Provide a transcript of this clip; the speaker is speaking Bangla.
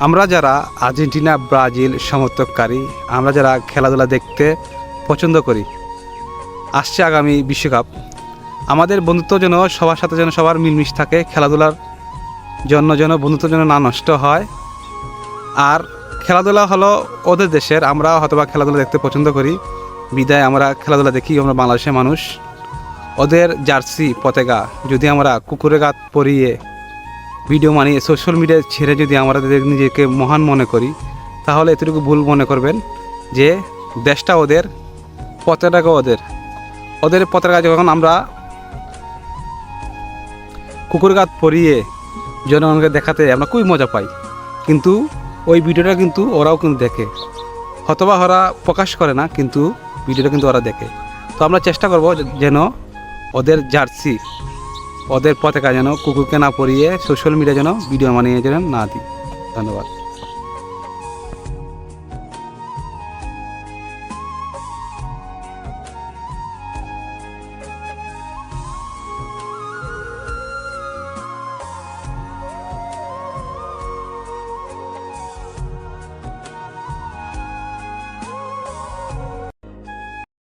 আমরা যারা আর্জেন্টিনা ব্রাজিল সমর্থককারী, আমরা যারা খেলাধুলা দেখতে পছন্দ করি, আসছে আগামী বিশ্বকাপ, আমাদের বন্ধুত্ব যেন সবার সাথে যেন সবার মিলমিশ থাকে, খেলাধুলার জন্য যেন বন্ধুত্ব যেন না নষ্ট হয়। আর খেলাধুলা হলো ওদের দেশের, আমরা হয়তোবা খেলাধুলা দেখতে পছন্দ করি বিদায় আমরা খেলাধুলা দেখি, আমরা বাংলাদেশের মানুষ। ওদের জার্সি পতাকা যদি আমরা কুকুরের গাত পরিয়ে ভিডিও বানিয়ে সোশ্যাল মিডিয়ায় ছেড়ে যদি আমরা নিজেকে মহান মনে করি, তাহলে এতটুকু ভুল মনে করবেন যে দেশটা ওদের, পতাকাটাও ওদের পতাকা যখন আমরা কুকুর গাত পরিয়ে জনগণকে দেখাতে আমরা খুবই মজা পাই, কিন্তু ওই ভিডিওটা কিন্তু ওরাও কিন্তু দেখে, হয়তোবা ওরা প্রকাশ করে না, কিন্তু ভিডিওটা কিন্তু ওরা দেখে। তো আমরা চেষ্টা করব যেন ওদের জার্সি, ওদের পতাকা যেন কুকুরকে না পরিয়ে সোশ্যাল মিডিয়া যেন ভিডিও বানিয়ে যেন না দিই। ধন্যবাদ।